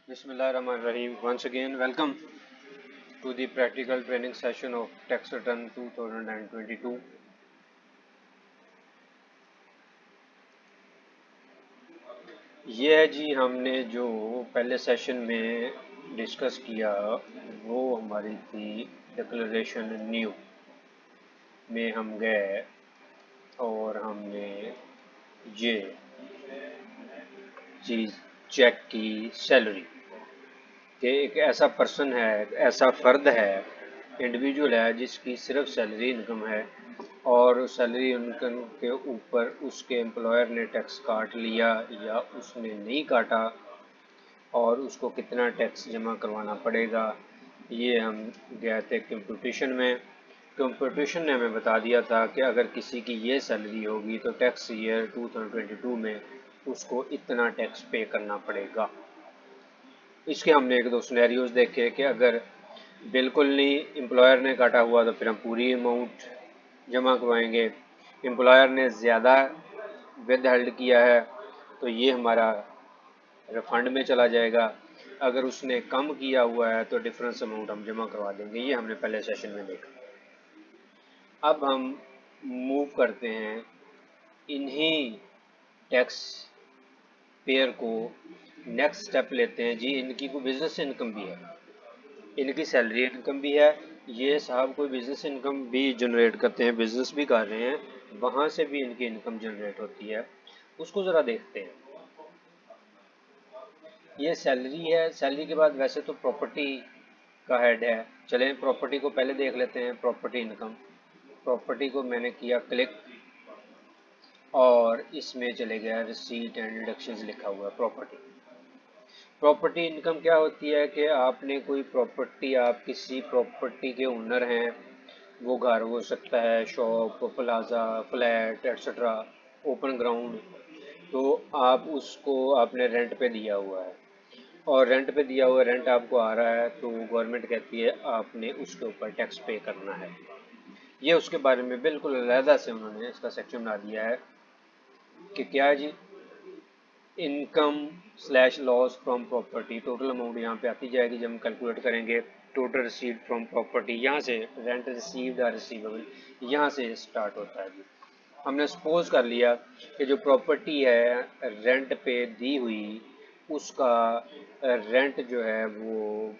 Bismillahirrahmanirrahim. Once again, welcome to the practical training session of Tax Return 2022. ये है जी, हमने जो पहले सेशन में डिस्कस किया वो हमारी थी डिक्लेरेशन न्यू में हम गए और हमने ये चीज़ चेक की सैलरी कि एक ऐसा पर्सन है, ऐसा फ़र्द है, इंडिविजुअल है जिसकी सिर्फ सैलरी इनकम है और सैलरी इनकम के ऊपर उसके एम्प्लॉयर ने टैक्स काट लिया या उसने नहीं काटा और उसको कितना टैक्स जमा करवाना पड़ेगा। ये हम गए थे कंप्यूटेशन में। कंप्यूटेशन ने हमें बता दिया था कि अगर किसी की ये सैलरी होगी तो टैक्स ईयर 2022 में उसको इतना टैक्स पे करना पड़ेगा। इसके हमने एक दो सिनेरियोज देखे कि अगर बिल्कुल नहीं एम्प्लॉयर ने काटा हुआ तो फिर हम पूरी अमाउंट जमा करवाएंगे। एम्प्लॉयर ने ज़्यादा विद हेल्ड किया है तो ये हमारा रिफंड में चला जाएगा। अगर उसने कम किया हुआ है तो डिफरेंस अमाउंट हम जमा करवा देंगे। ये हमने पहले सेशन में देखा। अब हम मूव करते हैं इन्हीं टैक्स पेयर को नेक्स्ट स्टेप लेते हैं जी। इनकी कोई बिजनेस इनकम भी है, इनकी सैलरी इनकम भी है, ये साहब कोई बिजनेस इनकम भी जनरेट करते हैं, बिजनेस भी कर रहे हैं, वहाँ से भी इनकी इनकम जनरेट होती है। उसको ज़रा देखते हैं। ये सैलरी है, सैलरी के बाद वैसे तो प्रॉपर्टी का हेड है। चलें प्रॉपर्टी को पहले देख लेते हैं। प्रॉपर्टी इनकम, प्रॉपर्टी को मैंने किया क्लिक और इसमें चले गया रिसीट एंड डिडक्शंस लिखा हुआ है प्रॉपर्टी। प्रॉपर्टी इनकम क्या होती है कि आपने कोई प्रॉपर्टी, आप किसी प्रॉपर्टी के ओनर हैं, वो घर हो सकता है, shop, plaza, flat etcetera, open ground, तो आप उसको आपने रेंट पे दिया हुआ है और रेंट पे दिया हुआ रेंट आपको आ रहा है तो गवर्नमेंट कहती है आपने उसके ऊपर टैक्स पे करना है। ये उसके बारे में बिल्कुल अलहदा से उन्होंने इसका सेक्शन बना दिया है कि क्या है जी, income slash loss from property. Total amount यहाँ पे आती जाएगी जब हम कैलकुलेट करेंगे। टोटल रिसीव्ड फ्रॉम प्रॉपर्टी, यहाँ से रेंट रिसीव्ड और रिसीवेबल यहाँ से स्टार्ट होता है जी। हमने सपोज कर लिया कि जो प्रॉपर्टी है रेंट पे दी हुई, उसका रेंट जो है वो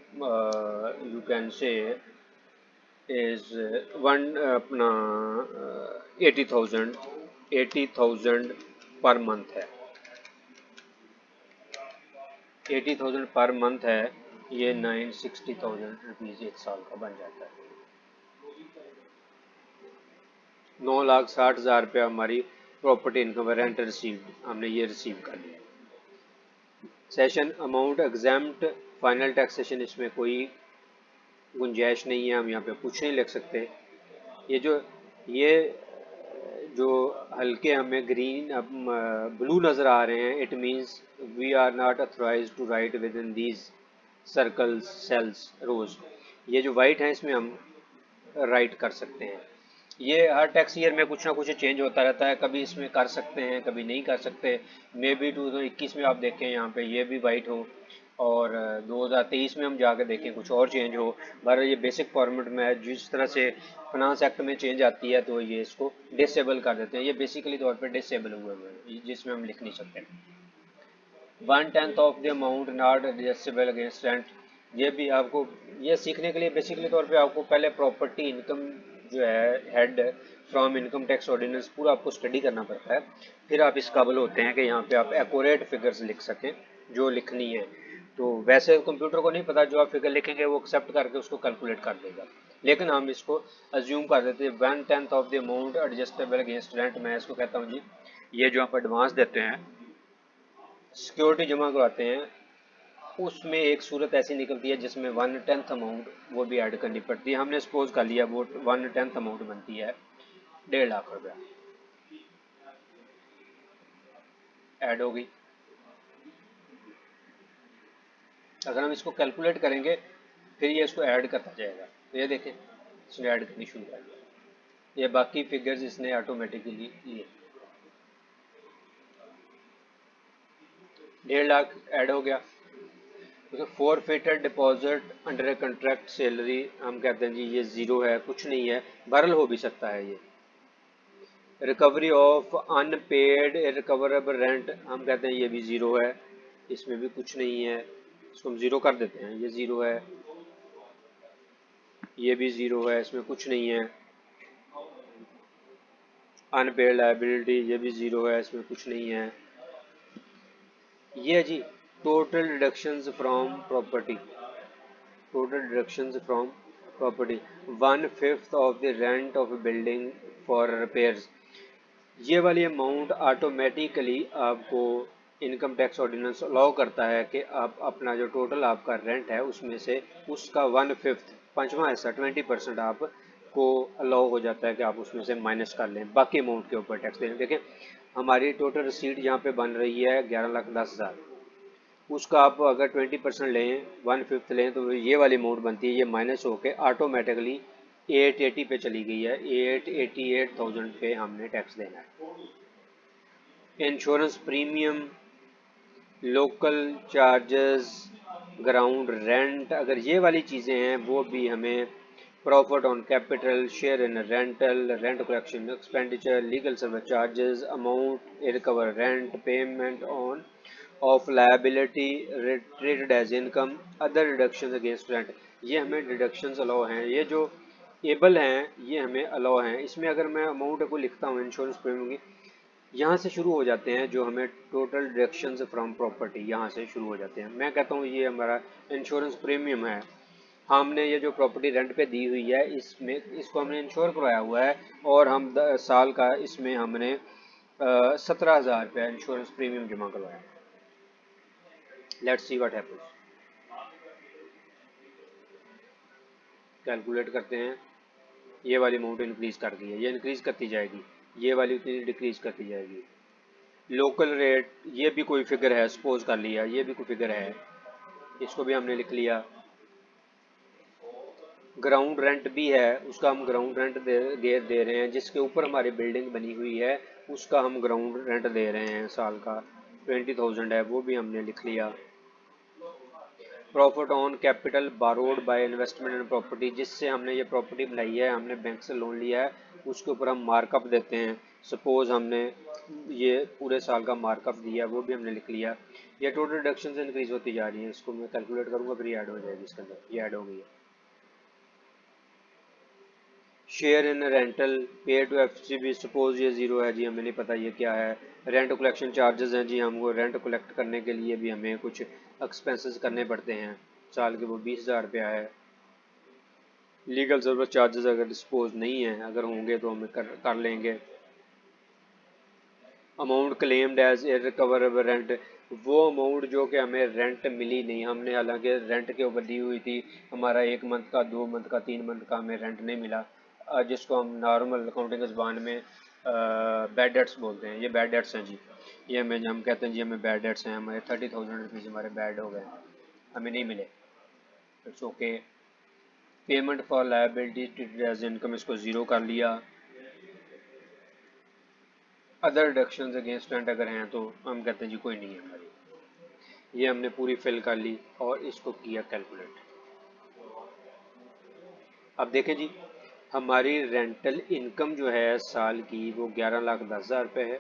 you can say is one अपना 80,000 पर मंथ है। 80,000 पर मंथ है, ये 960,000 रुपीज़ एक साल का बन जाता है। 9,60,000 रुपया हमारी प्रॉपर्टी इनकम रेंट रिसीव्ड, हमने ये रिसीव कर लिया। Session amount exempt final taxation, इसमें कोई गुंजाइश नहीं है, हम यहाँ पे कुछ नहीं लिख सकते। ये जो हल्के हमें ग्रीन अब ब्लू नज़र आ रहे हैं, it means we are not authorised to write within these circles cells rows. ये जो वाइट है इसमें हम राइट कर सकते हैं। ये हर टैक्स ईयर में कुछ ना कुछ चेंज होता रहता है, कभी इसमें कर सकते हैं कभी नहीं कर सकते। मे बी 2021 में आप देखें यहाँ पे ये भी वाइट हो और 2023 में हम जाकर देखें कुछ और चेंज हो। पर ये बेसिक फॉर्मेट में है, जिस तरह से फाइनेंस एक्ट में चेंज आती है तो ये इसको डिसेबल कर देते हैं। ये बेसिकली तौर पर डिसेबल हुए हुए हैं जिसमें हम लिख नहीं सकते। 1/10 of the amount not adjustable against rent, ये भी आपको ये सीखने के लिए बेसिकली तौर पे आपको पहले प्रॉपर्टी इनकम जो है head from income tax ordinance पूरा आपको स्टडी करना पड़ता है। फिर आप इस काबिल होते हैं कि यहाँ पे आप एक्यूरेट फिगर्स लिख सकें जो लिखनी है। तो वैसे कंप्यूटर को नहीं पता, जो आप फिगर लिखेंगे वो एक्सेप्ट करके उसको कैलकुलेट कर देगा, लेकिन हम इसको अज्यूम कर देते हैं 1/10 of the amount adjustable against rent. मैं इसको कहता हूँ जी, ये जो आप एडवांस देते हैं, सिक्योरिटी जमा करवाते हैं, उसमें एक सूरत ऐसी निकलती है जिसमें 1/10 अमाउंट वो भी ऐड करनी पड़ती है। हमने सपोज कर लिया वो 1/10 अमाउंट बनती है 1.5 लाख रुपया, ऐड हो गई। अगर हम इसको कैलकुलेट करेंगे फिर ये इसको ऐड करता जाएगा, तो ये देखें इसने ऐड करनी शुरू कर दिया। ये बाकी फिगर्स इसने ऑटोमेटिकली लिए। 1.5 लाख ऐड हो गया। तो फॉरफिटेड डिपॉजिट अंडर ए कंट्रैक्ट सैलरी हम कहते हैं जी ये ज़ीरो है, कुछ नहीं है, भरल हो भी सकता है ये। Recovery of unpaired recoverable rent हम कहते हैं ये भी ज़ीरो है, इसमें भी कुछ नहीं है, इसको हम ज़ीरो कर देते हैं, ये ज़ीरो है, ये भी ज़ीरो है, इसमें कुछ नहीं है। अनपेड लायबिलिटी ये भी ज़ीरो है, इसमें कुछ नहीं है। ये है जी total deductions from property, total deductions from property, 1/5 of the rent of building for repairs. ये वाली अमाउंट ऑटोमेटिकली आपको इनकम टैक्स ऑर्डिनेंस अलाउ करता है कि आप अपना जो टोटल आपका रेंट है उसमें से उसका 1/5 पाँचवा हिस्सा 20% आपको अलाउ हो जाता है कि आप उसमें से माइनस कर लें, बाकी अमाउंट के ऊपर टैक्स दें। देखें हमारी टोटल रिसीट यहाँ पे बन रही है 11,10,000, उसका आप अगर 20% लें 1/5 लें तो ये वाली अमाउंट बनती है, ये माइनस होकर ऑटोमेटिकली 880 पे चली गई है, 888,000 पे हमने टैक्स देना है। Insurance premium, local charges, ground rent, अगर ये वाली चीज़ें हैं वो भी हमें profit on capital, share in rental, rent collection expenditure, legal service charges, amount recover rent, payment on of liability treated as income, other deduction against rent, ये हमें डिडक्शंस अलाउ हैं, ये जो एबल हैं ये हमें अलाउ हैं। इसमें अगर मैं अमाउंट को लिखता हूँ इंश्योरेंस प्रीमियम की, यहाँ से शुरू हो जाते हैं जो हमें टोटल डिडक्शंस फ्रॉम प्रॉपर्टी, यहाँ से शुरू हो जाते हैं। मैं कहता हूँ ये हमारा इंश्योरेंस प्रीमियम है, हमने ये जो प्रॉपर्टी रेंट पे दी हुई है इसमें इसको हमने इंश्योर करवाया हुआ है और हम साल का इसमें हमने 17,000 रुपया इंश्योरेंस प्रीमियम जमा करवाया। Let's see what happens, calculate करते हैं। ये वाली अमाउंट इंक्रीज कर दी है, ये इंक्रीज करती जाएगी, ये वाली उतनी डिक्रीज करती जाएगी। लोकल रेट ये भी कोई फिगर है, सपोज कर लिया ये भी कोई फिगर है, इसको भी हमने लिख लिया। ग्राउंड रेंट भी है, उसका हम ग्राउंड रेंट दे रहे हैं, जिसके ऊपर हमारी बिल्डिंग बनी हुई है उसका हम ग्राउंड रेंट दे रहे हैं, साल का 20,000 है, वो भी हमने लिख लिया। Profit on capital borrowed by investment in property, जिससे हमने ये प्रॉपर्टी बनाई है, हमने बैंक से लोन लिया है, उसके ऊपर हम मार्कअप देते हैं। सपोज हमने ये पूरे साल का मार्कअप दिया है, वो भी हमने लिख लिया। ये टोटल डिडक्शन से इंक्रीज होती जा रही है, इसको मैं कैलकुलेट करूँगा फिर ये ऐड हो जाएगी इसके अंदर, ये ऐड हो गई है। शेयर इन रेंटल पे टू एफसीबी, सपोज ये ज़ीरो है जी, हमें नहीं पता ये क्या है। रेंट कलेक्शन चार्जेस हैं जी, हमको रेंट कलेक्ट करने के लिए भी हमें कुछ एक्सपेंसेस करने पड़ते हैं, साल के वो 20,000 रुपया है। लीगल सर्विस चार्जेस अगर सपोज नहीं है, अगर होंगे तो हम कर लेंगे। Amount claimed as irrecoverable rent, वो अमाउंट जो कि हमें रेंट मिली नहीं, हमने हालांकि रेंट के ऊपर दी हुई थी, हमारा 1 मंथ का 2 मंथ का 3 मंथ का हमें रेंट नहीं मिला, जिसको हम नॉर्मल अकाउंटिंग ज़बान में बैड डेट्स बोलते हैं। ये बैड डेट्स हैं जी, ये हमें हम कहते हैं जी हमें बैड डेट्स हैं, हमारे 30,000 रुपीज़ हमारे बैड हो गए, हमें नहीं मिले। It's okay. Payment for liability treated as income, इसको ज़ीरो कर लिया। अदर डिडक्शंस अगेंस्ट रेंट अगर हैं तो हम कहते हैं जी कोई नहीं है हमारी, ये हमने पूरी फिल कर ली और इसको किया कैलकुलेट। अब देखें जी हमारी रेंटल इनकम जो है साल की वो 11,10,000 रुपये है,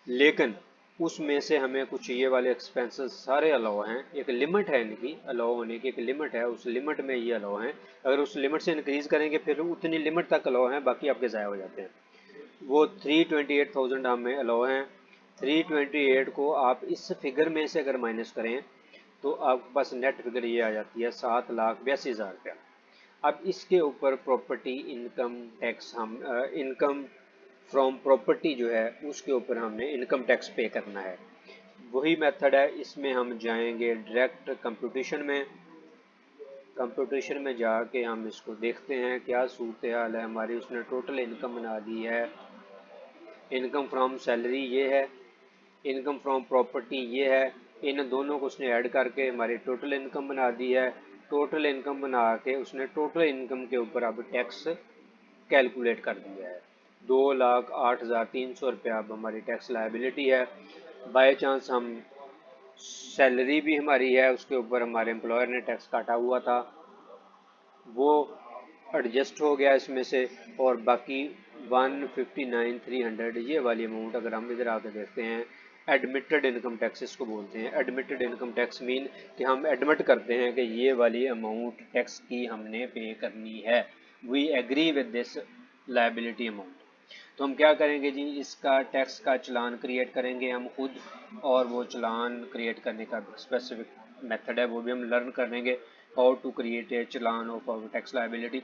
लेकिन उसमें से हमें कुछ ये वाले एक्सपेंसेस सारे अलाउ हैं, एक लिमिट है इनकी अलाउ होने की, एक लिमिट है, उस लिमिट में ये अलाउ हैं, अगर उस लिमिट से इंक्रीज़ करेंगे फिर उतनी लिमिट तक अलाउ हैं, बाकी आपके ज़ाया हो जाते हैं। वो 328,000 हमें अलाउ हैं। 328 को आप इस फिगर में से अगर माइनस करें तो आपके पास नेट फिगर ये आ जाती है 7,82,000 रुपया। अब इसके ऊपर प्रॉपर्टी इनकम टैक्स हम इनकम फ्रॉम प्रॉपर्टी जो है उसके ऊपर हमने इनकम टैक्स पे करना है। वही मेथड है, इसमें हम जाएंगे डायरेक्ट कंप्यूटेशन में, कंप्यूटेशन में जाके हम इसको देखते हैं क्या सूरत हाल है हमारी। उसने टोटल इनकम बना दी है, इनकम फ्रॉम सैलरी ये है, इनकम फ्रॉम प्रॉपर्टी ये है, इन दोनों को उसने ऐड करके हमारी टोटल इनकम बना दी है। टोटल इनकम बना के उसने टोटल इनकम के ऊपर अब टैक्स कैलकुलेट कर दिया है। 2,08,300 रुपया अब हमारी टैक्स लायबिलिटी है। बाय चांस हम सैलरी भी हमारी है, उसके ऊपर हमारे एम्प्लॉयर ने टैक्स काटा हुआ था, वो एडजस्ट हो गया इसमें से। और बाकी 159,300 ये वाली अमाउंट अगर हम इधर आके देखते हैं, एडमिटेड इनकम टैक्स इसको बोलते हैं। एडमिटेड इनकम टैक्स मीन कि हम एडमिट करते हैं कि ये वाली अमाउंट टैक्स की हमने पे करनी है, we agree with this liability amount. तो हम क्या करेंगे जी, इसका टैक्स का चालान क्रिएट करेंगे हम खुद, और वो चालान क्रिएट करने का स्पेसिफिक मेथड है वो भी हम लर्न करेंगे, how to create a challan of our tax liability.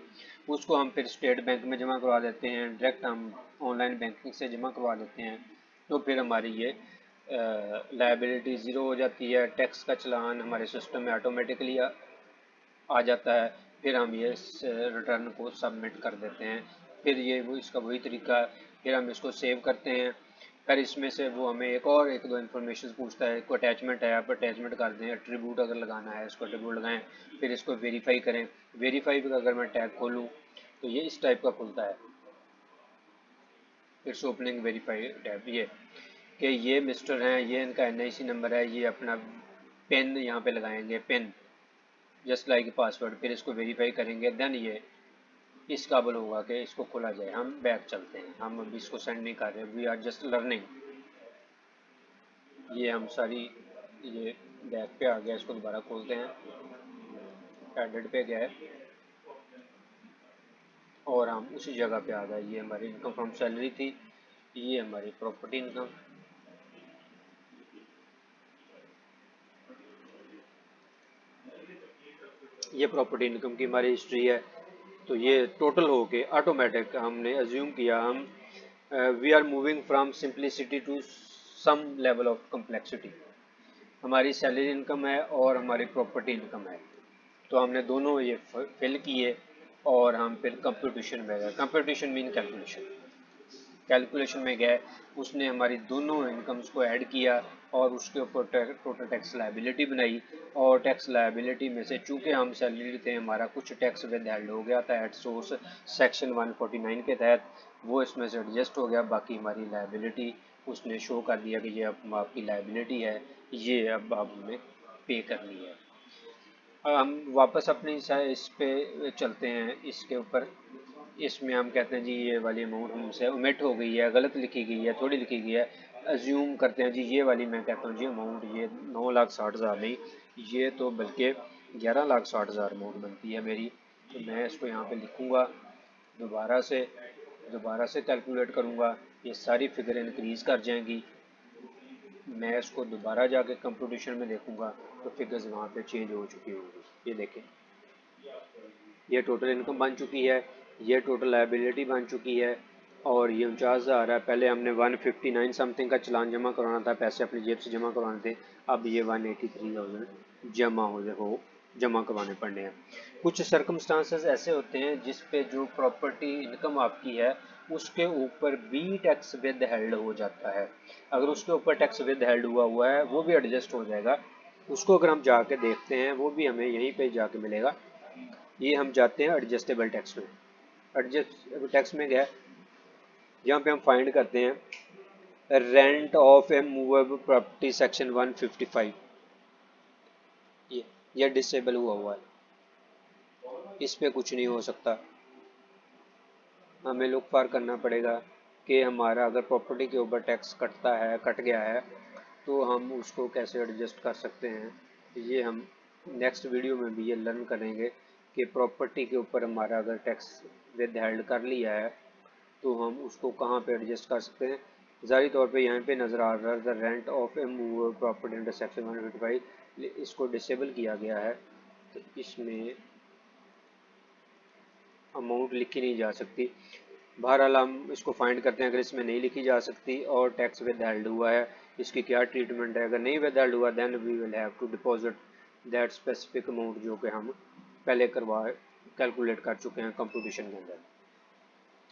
उसको हम फिर स्टेट बैंक में जमा करवा देते हैं, डायरेक्ट हम ऑनलाइन बैंकिंग से जमा करवा देते हैं, तो फिर हमारी ये लायबिलिटी ज़ीरो हो जाती है, टैक्स का चालान हमारे सिस्टम में ऑटोमेटिकली आ जाता है। फिर हम ये रिटर्न को सबमिट कर देते हैं। फिर ये वो इसका वही तरीका है, फिर हम इसको सेव करते हैं। फिर इसमें से वो हमें एक दो इन्फॉर्मेशन पूछता है, कोई अटैचमेंट है आप अटैचमेंट कर दें, एट्रीब्यूट अगर लगाना है इसको एट्रीब्यूट लगाएं, फिर इसको वेरीफाई करें। वेरीफाई पर अगर मैं टैग खोलूँ तो ये इस टाइप का खुलता है, इट्स ओपनिंग वेरीफाई टैब, ये कि ये मिस्टर हैं, ये इनका NIC नंबर है, ये अपना पिन यहाँ पे लगाएंगे, पिन जस्ट लाइक पासवर्ड, फिर इसको वेरीफाई करेंगे, देन ये इस काबिल होगा कि इसको खोला जाए। हम बैक चलते हैं, हम अभी इसको सेंड नहीं कर रहे, वी आर जस्ट लर्निंग। ये हम सारी ये बैक पे आ गया, इसको दोबारा खोलते हैं, एडेड पे गया है और हम उसी जगह पे आ गए। ये हमारी इनकम फ्रॉम सैलरी थी, ये हमारी प्रॉपर्टी इनकम, ये प्रॉपर्टी इनकम की हमारी हिस्ट्री है। तो ये टोटल हो के ऑटोमेटिक हमने अज्यूम किया, हम we are moving from simplicity to some level of complexity. हमारी सैलरी इनकम है और हमारी प्रॉपर्टी इनकम है, तो हमने दोनों ये फिल किए और हम फिर कंप्यूटेशन में गए। कंप्यूटेशन मीन कैलकुलेशन, कैलकुलेशन में गए, उसने हमारी दोनों इनकम्स को ऐड किया और उसके ऊपर टोटल टैक्स लायबिलिटी बनाई। और टैक्स लायबिलिटी में से चूंकि हम सैलरी थे, हमारा कुछ टैक्स विद हेल्ड हो गया था एट सोर्स सेक्शन 149 के तहत, वो इसमें से एडजस्ट हो गया। बाकी हमारी लायबिलिटी उसने शो कर दिया कि ये अब आपकी लायबिलिटी है, ये अब हमें पे करनी है। हम वापस अपनी इस पे चलते हैं, इसके ऊपर इसमें हम कहते हैं जी ये वाली अमाउंट हमसे ओमिट हो गई है, गलत लिखी गई है, थोड़ी लिखी गई है। अज्यूम करते हैं जी ये वाली, मैं कहता हूँ जी अमाउंट ये 9,60,000 नहीं, ये तो बल्कि 11,60,000 अमाउंट बनती है मेरी। तो मैं इसको यहाँ पे लिखूँगा, दोबारा से कैलकुलेट करूँगा, ये सारी फिगर इंक्रीज़ कर जाएंगी। मैं इसको दोबारा जाके कंप्यूटेशन में देखूँगा तो फिगर्स वहाँ पे चेंज हो चुकी होंगी। ये देखें, ये टोटल इनकम बन चुकी है, ये टोटल लायबिलिटी बन चुकी है, और ये 49,000 है। पहले हमने 159 समथिंग का चालान जमा करवाना था, पैसे अपनी जेब से जमा करवाने थे, अब ये 183,000 जमा करवाने पड़ने हैं। कुछ सर्कमस्टांसेस ऐसे होते हैं जिस पे जो प्रॉपर्टी इनकम आपकी है उसके ऊपर भी टैक्स विद हेल्ड हो जाता है। अगर उसके ऊपर टैक्स विद हेल्ड हुआ है वो भी एडजस्ट हो जाएगा, उसको अगर हम जाके देखते हैं वो भी हमें यहीं पे जाके मिलेगा। ये हम जाते हैं एडजस्टेबल टैक्स में, एडजस्टेबल टैक्स में गया, यहाँ पे हम फाइंड करते हैं rent of A movable property section 155, ये डिसेबल हुआ है, इस पे कुछ नहीं हो सकता। हमें लुक फार करना पड़ेगा कि हमारा अगर प्रॉपर्टी के ऊपर टैक्स कट गया है तो हम उसको कैसे एडजस्ट कर सकते हैं। ये हम नेक्स्ट वीडियो में भी ये लर्न करेंगे कि प्रॉपर्टी के ऊपर हमारा अगर टैक्स विद हेल्ड कर लिया है तो हम उसको कहाँ पे एडजस्ट कर सकते हैं। ज़ाहिर तौर पे यहाँ पे नज़र आ रहा है the rent of A movable property under section 155, इसको डिसेबल किया गया है, तो इसमें अमाउंट लिखी नहीं जा सकती। बहरहाल हम इसको फाइंड करते हैं, अगर इसमें नहीं लिखी जा सकती और टैक्स विद हेल्ड हुआ है, इसकी क्या ट्रीटमेंट है। अगर नहीं विद हेल्ड हुआ then we will have to deposit that specific amount जो कि हम पहले कैलकुलेट कर चुके हैं कंप्यूटेशन के अंदर।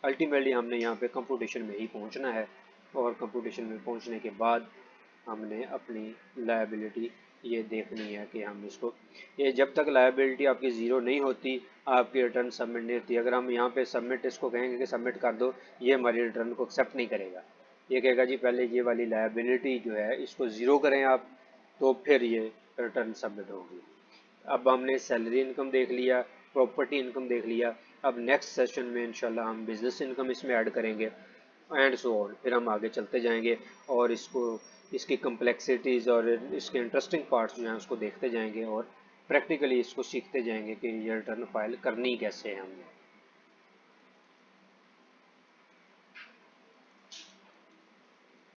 अल्टीमेटली हमने यहाँ पे कंप्यूटेशन में ही पहुँचना है, और कंप्यूटेशन में पहुँचने के बाद हमने अपनी लायबिलिटी ये देखनी है कि हम इसको, ये जब तक लायबिलिटी आपकी ज़ीरो नहीं होती आपकी रिटर्न सबमिट नहीं होती। अगर हम यहाँ पे सबमिट इसको कहेंगे कि सबमिट कर दो, ये हमारी रिटर्न को एक्सेप्ट नहीं करेगा, ये कहेगा जी पहले ये वाली लायबिलिटी जो है इसको ज़ीरो करें आप, तो फिर ये रिटर्न सबमिट होगी। अब हमने सैलरी इनकम देख लिया, प्रॉपर्टी इनकम देख लिया। अब नेक्स्ट सेशन में इंशाल्लाह हम बिजनेस इनकम इसमें ऐड करेंगे एंड सो ऑन। फिर हम आगे चलते जाएंगे और इसकी कम्प्लेक्सिटीज़ और इसके इंटरेस्टिंग पार्ट्स जो हैं उसको देखते जाएंगे और प्रैक्टिकली इसको सीखते जाएंगे कि ये रिटर्न फाइल करनी कैसे है हमने।